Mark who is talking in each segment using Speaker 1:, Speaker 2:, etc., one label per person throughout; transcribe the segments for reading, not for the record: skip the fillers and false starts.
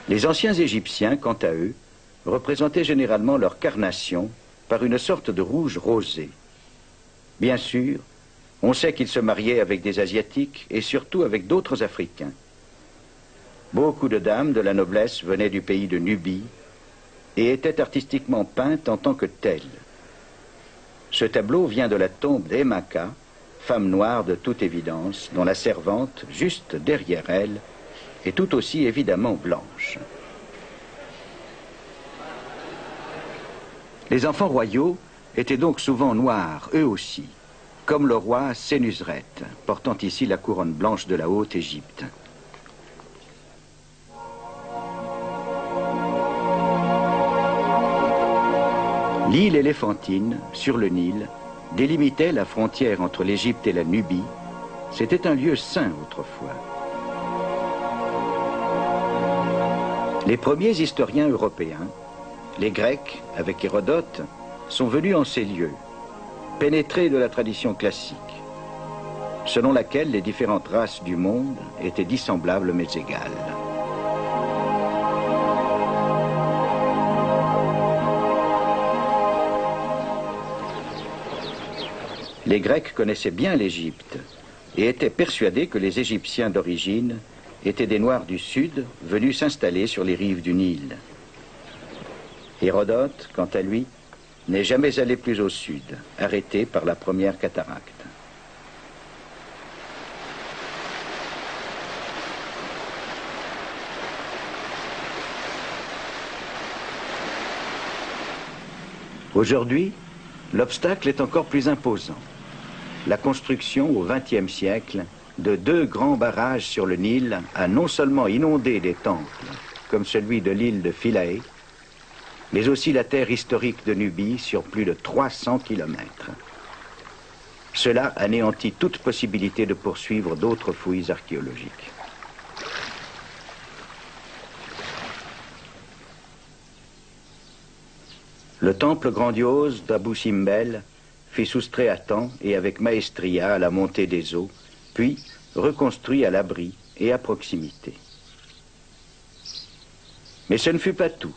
Speaker 1: Les anciens Égyptiens, quant à eux, représentaient généralement leur carnation par une sorte de rouge rosé. Bien sûr, on sait qu'ils se mariaient avec des Asiatiques et surtout avec d'autres Africains. Beaucoup de dames de la noblesse venaient du pays de Nubie et étaient artistiquement peintes en tant que telles. Ce tableau vient de la tombe d'Emaka, femme noire de toute évidence, dont la servante, juste derrière elle, est tout aussi évidemment blanche. Les enfants royaux étaient donc souvent noirs, eux aussi, comme le roi Sénusret, portant ici la couronne blanche de la Haute-Égypte. L'île éléphantine, sur le Nil, délimitait la frontière entre l'Égypte et la Nubie. C'était un lieu saint autrefois. Les premiers historiens européens, les Grecs, avec Hérodote, sont venus en ces lieux, pénétrés de la tradition classique, selon laquelle les différentes races du monde étaient dissemblables mais égales. Les Grecs connaissaient bien l'Égypte et étaient persuadés que les Égyptiens d'origine étaient des Noirs du Sud venus s'installer sur les rives du Nil. Hérodote, quant à lui, n'est jamais allé plus au sud, arrêté par la première cataracte. Aujourd'hui, l'obstacle est encore plus imposant. La construction au XXe siècle de 2 grands barrages sur le Nil a non seulement inondé des temples, comme celui de l'île de Philae, mais aussi la terre historique de Nubie sur plus de 300 kilomètres. Cela anéantit toute possibilité de poursuivre d'autres fouilles archéologiques. Le temple grandiose d'Abou Simbel fut soustrait à temps et avec maestria à la montée des eaux, puis reconstruit à l'abri et à proximité. Mais ce ne fut pas tout.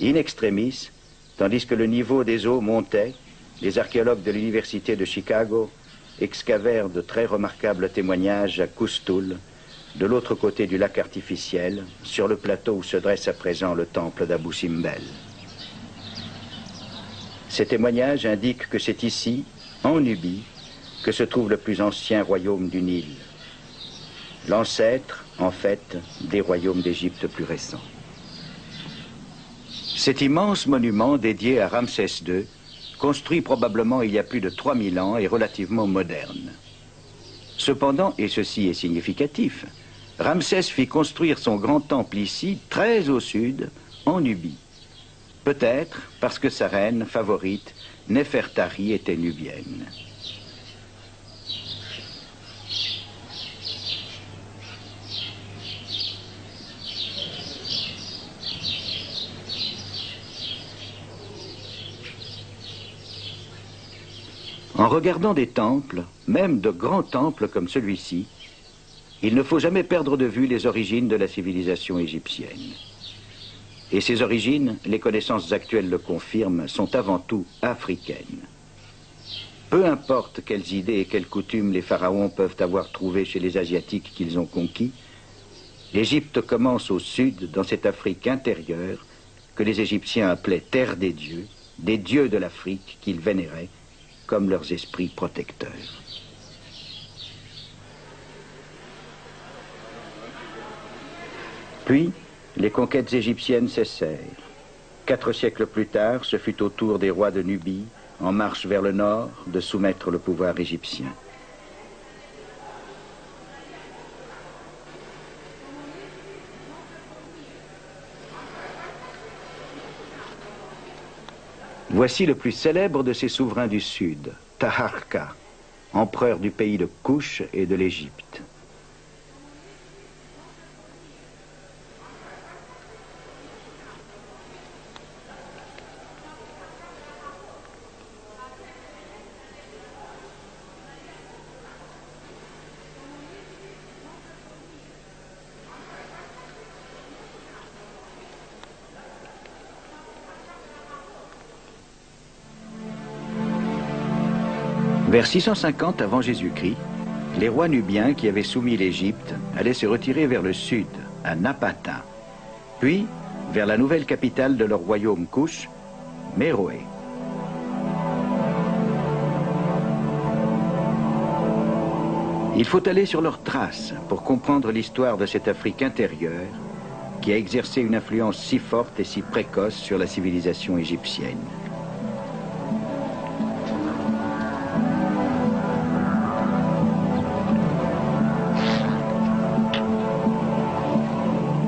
Speaker 1: In extremis, tandis que le niveau des eaux montait, les archéologues de l'université de Chicago excavèrent de très remarquables témoignages à Custul, de l'autre côté du lac artificiel, sur le plateau où se dresse à présent le temple d'Abou Simbel. Ces témoignages indiquent que c'est ici, en Nubie, que se trouve le plus ancien royaume du Nil. L'ancêtre, en fait, des royaumes d'Égypte plus récents. Cet immense monument dédié à Ramsès II, construit probablement il y a plus de 3000 ans, est relativement moderne. Cependant, et ceci est significatif, Ramsès fit construire son grand temple ici, très au sud, en Nubie. Peut-être parce que sa reine favorite, Néfertari, était nubienne. En regardant des temples, même de grands temples comme celui-ci, il ne faut jamais perdre de vue les origines de la civilisation égyptienne. Et ces origines, les connaissances actuelles le confirment, sont avant tout africaines. Peu importe quelles idées et quelles coutumes les pharaons peuvent avoir trouvées chez les Asiatiques qu'ils ont conquis, l'Égypte commence au sud, dans cette Afrique intérieure, que les Égyptiens appelaient terre des dieux de l'Afrique qu'ils vénéraient comme leurs esprits protecteurs. Puis, les conquêtes égyptiennes cessèrent. 4 siècles plus tard, ce fut au tour des rois de Nubie, en marche vers le nord, de soumettre le pouvoir égyptien. Voici le plus célèbre de ces souverains du Sud, Taharqa, empereur du pays de Couche et de l'Égypte. Vers 650 avant Jésus-Christ, les rois nubiens qui avaient soumis l'Égypte allaient se retirer vers le sud, à Napata, puis vers la nouvelle capitale de leur royaume Kush, Méroé. Il faut aller sur leurs traces pour comprendre l'histoire de cette Afrique intérieure qui a exercé une influence si forte et si précoce sur la civilisation égyptienne.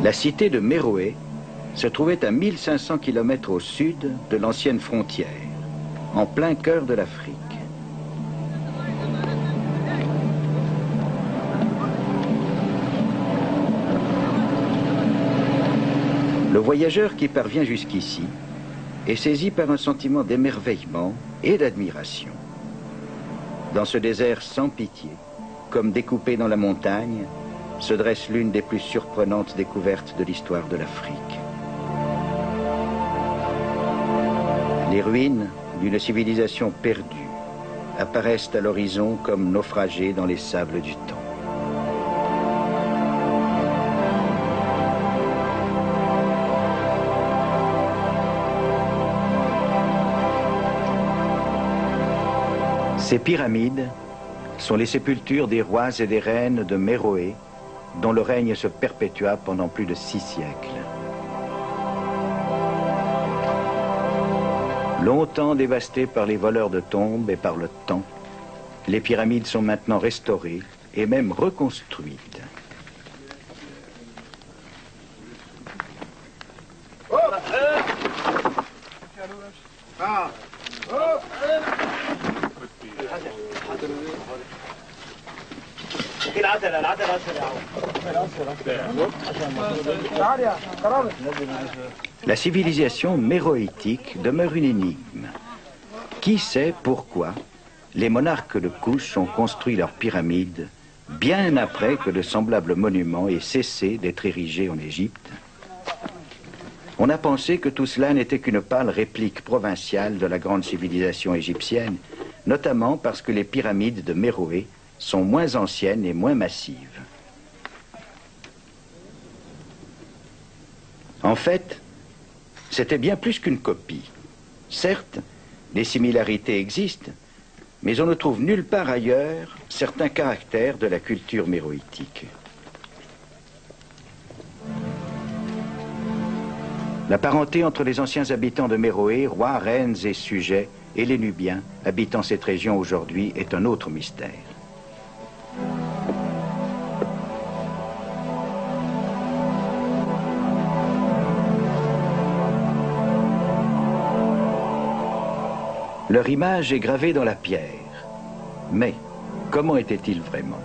Speaker 1: La cité de Méroé se trouvait à 1500 km au sud de l'ancienne frontière, en plein cœur de l'Afrique. Le voyageur qui parvient jusqu'ici est saisi par un sentiment d'émerveillement et d'admiration. Dans ce désert sans pitié, comme découpé dans la montagne, se dresse l'une des plus surprenantes découvertes de l'histoire de l'Afrique. Les ruines d'une civilisation perdue apparaissent à l'horizon comme naufragées dans les sables du temps. Ces pyramides sont les sépultures des rois et des reines de Méroé, dont le règne se perpétua pendant plus de 6 siècles. Longtemps dévastées par les voleurs de tombes et par le temps, les pyramides sont maintenant restaurées et même reconstruites. La civilisation méroïtique demeure une énigme. Qui sait pourquoi les monarques de Kush ont construit leurs pyramides bien après que de semblables monuments aient cessé d'être érigés en Égypte? On a pensé que tout cela n'était qu'une pâle réplique provinciale de la grande civilisation égyptienne, notamment parce que les pyramides de Méroé sont moins anciennes et moins massives. En fait, c'était bien plus qu'une copie. Certes, des similarités existent, mais on ne trouve nulle part ailleurs certains caractères de la culture méroïtique. La parenté entre les anciens habitants de Méroé, rois, reines et sujets, et les Nubiens habitant cette région aujourd'hui est un autre mystère. Leur image est gravée dans la pierre. Mais comment était-il vraiment?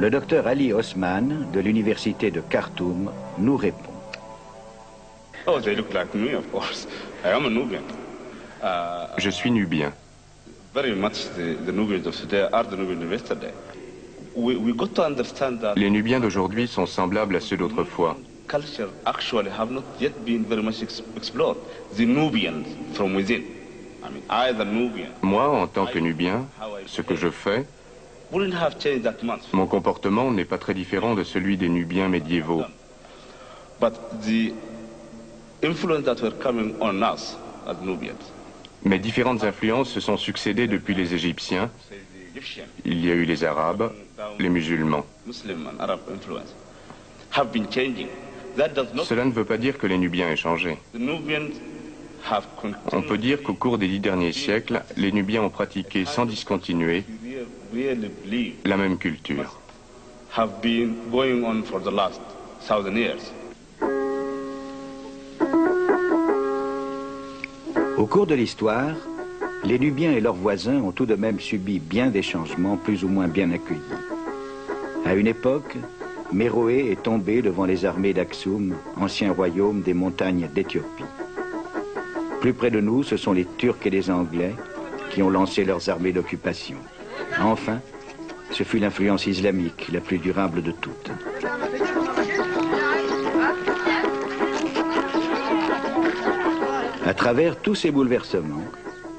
Speaker 1: Le docteur Ali Osman de l'université de Khartoum nous répond.
Speaker 2: Oh, they look like me, of course. I am a Nubian.
Speaker 3: Je suis nubien.
Speaker 2: Very much the Nubians of today are the Nubians of yesterday. We got to understand that
Speaker 3: Les Nubiens d'aujourd'hui sont semblables à ceux d'autrefois.
Speaker 2: culture actually have not yet been very much explored. The Nubians from within. I mean, I, the Nubian,
Speaker 3: Moi, en tant que Nubien, ce que je fais,
Speaker 2: wouldn't have changed that much.
Speaker 3: mon comportement n'est pas très différent de celui des Nubiens médiévaux.
Speaker 2: But the influence that were coming on us as Nubians,
Speaker 3: Mais différentes influences se sont succédées depuis les Égyptiens.
Speaker 2: say the Egyptian,
Speaker 3: Il y a eu les Arabes, les musulmans.
Speaker 2: Muslim and Arab influence, have been changing. That does not.
Speaker 3: Cela ne veut pas dire que les Nubiens aient changé.
Speaker 2: The Nubians have
Speaker 3: On peut dire qu'au cours des 10 derniers siècles, les Nubiens ont pratiqué sans discontinuer
Speaker 2: really believe
Speaker 3: la même culture.
Speaker 2: have been going on for the last 1,000 years.
Speaker 1: Au cours de l'histoire, les Nubiens et leurs voisins ont tout de même subi bien des changements plus ou moins bien accueillis. À une époque, Méroé est tombé devant les armées d'Aksum, ancien royaume des montagnes d'Éthiopie. Plus près de nous, ce sont les Turcs et les Anglais qui ont lancé leurs armées d'occupation. Enfin, ce fut l'influence islamique la plus durable de toutes. À travers tous ces bouleversements,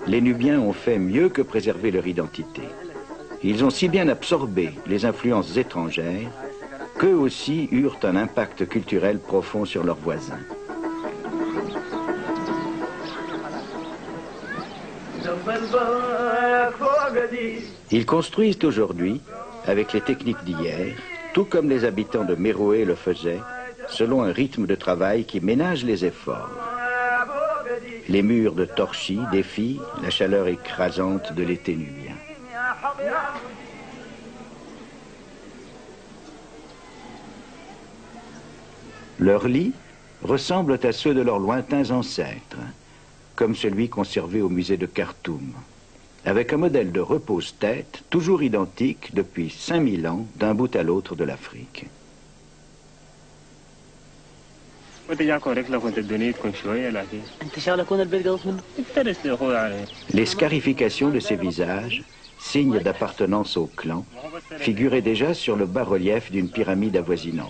Speaker 1: les Nubiens ont fait mieux que préserver leur identité. Ils ont si bien absorbé les influences étrangères qu'eux aussi eurent un impact culturel profond sur leurs voisins. Ils construisent aujourd'hui, avec les techniques d'hier, tout comme les habitants de Méroé le faisaient, selon un rythme de travail qui ménage les efforts. Les murs de torchis défient la chaleur écrasante de l'été nubien. Leurs lits ressemblent à ceux de leurs lointains ancêtres, comme celui conservé au musée de Khartoum, avec un modèle de repose-tête toujours identique depuis 5000 ans d'un bout à l'autre de l'Afrique. Les scarifications de ces visages, signes d'appartenance au clan, figuraient déjà sur le bas-relief d'une pyramide avoisinante.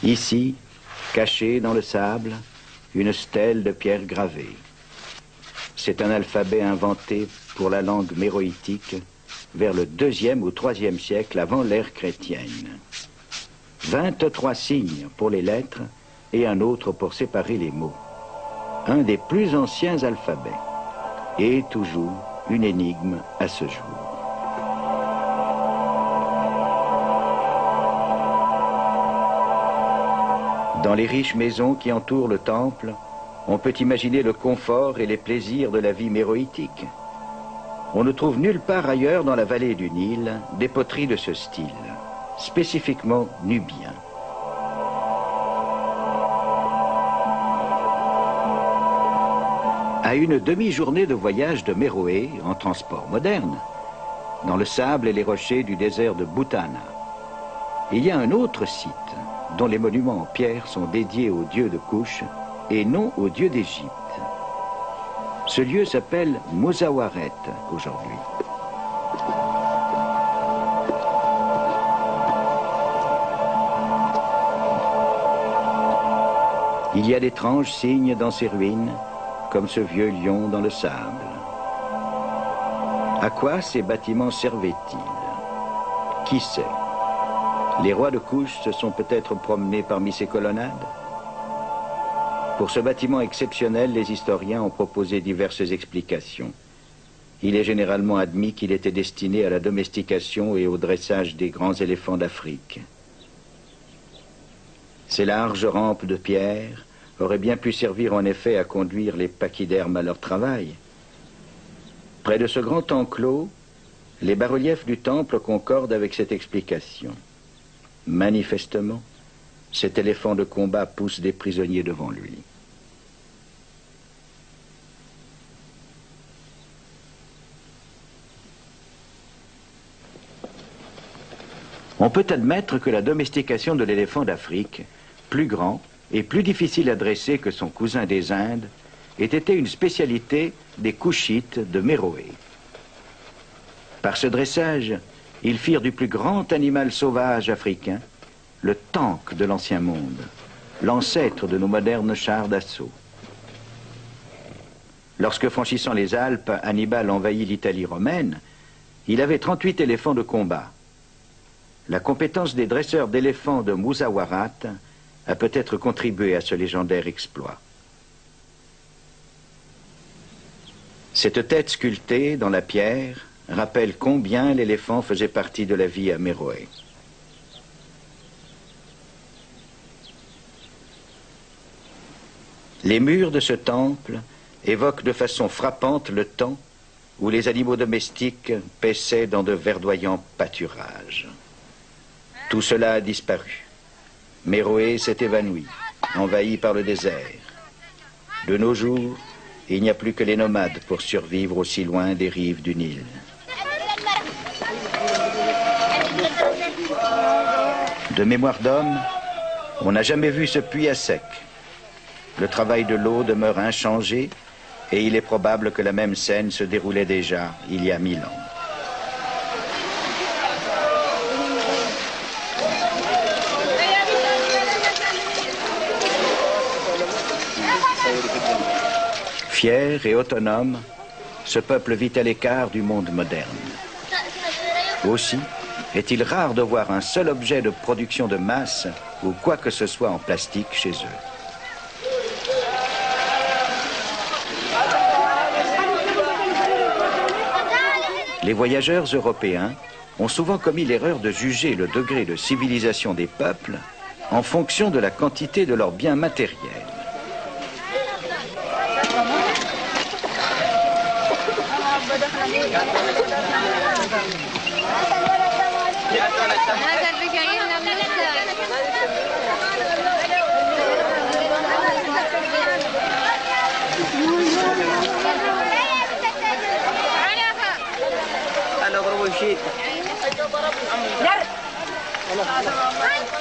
Speaker 1: Ici, cachée dans le sable, une stèle de pierre gravée. C'est un alphabet inventé pour la langue méroïtique vers le 2e ou 3e siècle avant l'ère chrétienne. 23 signes pour les lettres et un autre pour séparer les mots. Un des plus anciens alphabets et toujours une énigme à ce jour. Dans les riches maisons qui entourent le temple, on peut imaginer le confort et les plaisirs de la vie méroïtique. On ne trouve nulle part ailleurs dans la vallée du Nil des poteries de ce style, spécifiquement nubien. À une demi-journée de voyage de Méroé, en transport moderne, dans le sable et les rochers du désert de Boutana, il y a un autre site dont les monuments en pierre sont dédiés aux dieux de Couche et non aux dieux d'Égypte. Ce lieu s'appelle Mozawaret aujourd'hui. Il y a d'étranges signes dans ces ruines, comme ce vieux lion dans le sable. À quoi ces bâtiments servaient-ils? Qui sait? Les rois de Couche se sont peut-être promenés parmi ces colonnades? Pour ce bâtiment exceptionnel, les historiens ont proposé diverses explications. Il est généralement admis qu'il était destiné à la domestication et au dressage des grands éléphants d'Afrique. Ces larges rampes de pierre auraient bien pu servir en effet à conduire les pachydermes à leur travail. Près de ce grand enclos, les bas-reliefs du temple concordent avec cette explication. Manifestement, cet éléphant de combat pousse des prisonniers devant lui. On peut admettre que la domestication de l'éléphant d'Afrique, plus grand et plus difficile à dresser que son cousin des Indes, ait été une spécialité des Couchites de Méroé. Par ce dressage, ils firent du plus grand animal sauvage africain le tank de l'ancien monde, l'ancêtre de nos modernes chars d'assaut. Lorsque, franchissant les Alpes, Hannibal envahit l'Italie romaine, il avait 38 éléphants de combat. La compétence des dresseurs d'éléphants de Mozawarat a peut-être contribué à ce légendaire exploit. Cette tête sculptée dans la pierre rappelle combien l'éléphant faisait partie de la vie à Méroé. Les murs de ce temple évoquent de façon frappante le temps où les animaux domestiques paissaient dans de verdoyants pâturages. Tout cela a disparu. Méroé s'est évanoui, envahi par le désert. De nos jours, il n'y a plus que les nomades pour survivre aussi loin des rives du Nil. De mémoire d'homme, on n'a jamais vu ce puits à sec. Le travail de l'eau demeure inchangé et il est probable que la même scène se déroulait déjà il y a 1000 ans. Fier et autonome, ce peuple vit à l'écart du monde moderne. Aussi, est-il rare de voir un seul objet de production de masse ou quoi que ce soit en plastique chez eux. Les voyageurs européens ont souvent commis l'erreur de juger le degré de civilisation des peuples en fonction de la quantité de leurs biens matériels.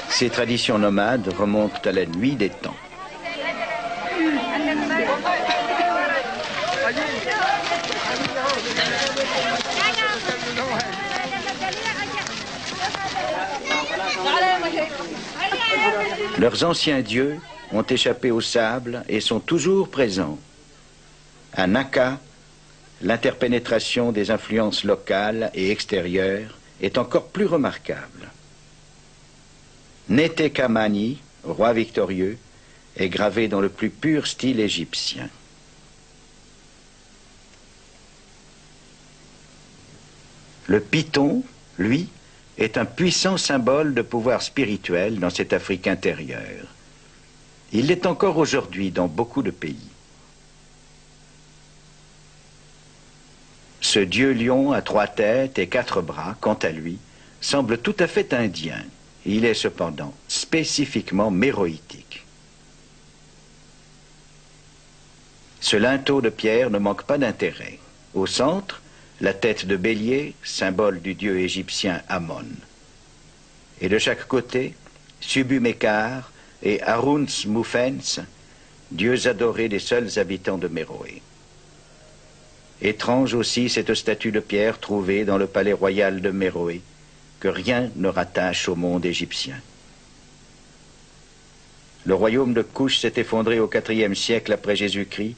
Speaker 1: Ces traditions nomades remontent à la nuit des temps. Leurs anciens dieux ont échappé au sable et sont toujours présents. À Naka, l'interpénétration des influences locales et extérieures est encore plus remarquable. Netekamani, roi victorieux, est gravé dans le plus pur style égyptien. Le python, lui, est un puissant symbole de pouvoir spirituel dans cette Afrique intérieure. Il l'est encore aujourd'hui dans beaucoup de pays. Ce dieu lion à 3 têtes et 4 bras, quant à lui, semble tout à fait indien. Il est cependant spécifiquement méroïtique. Ce linteau de pierre ne manque pas d'intérêt. Au centre, la tête de bélier, symbole du dieu égyptien Amon. Et de chaque côté, Subumekar et Aruns Mufens, dieux adorés des seuls habitants de Méroé. Étrange aussi cette statue de pierre trouvée dans le palais royal de Méroé, que rien ne rattache au monde égyptien. Le royaume de Kush s'est effondré au IVe siècle après Jésus-Christ.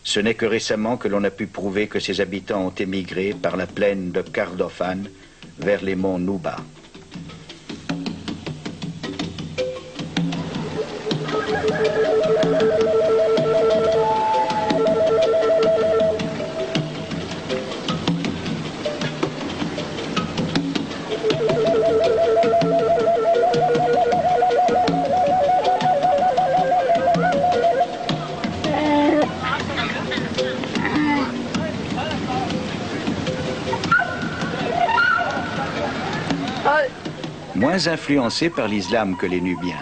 Speaker 1: Ce n'est que récemment que l'on a pu prouver que ses habitants ont émigré par la plaine de Kordofan vers les monts Nouba. Moins influencés par l'islam que les Nubiens,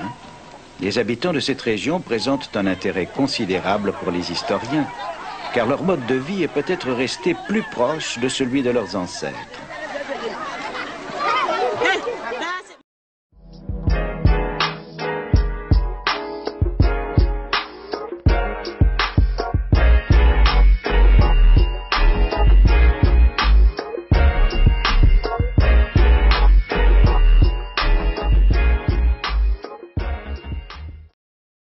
Speaker 1: les habitants de cette région présentent un intérêt considérable pour les historiens, car leur mode de vie est peut-être resté plus proche de celui de leurs ancêtres.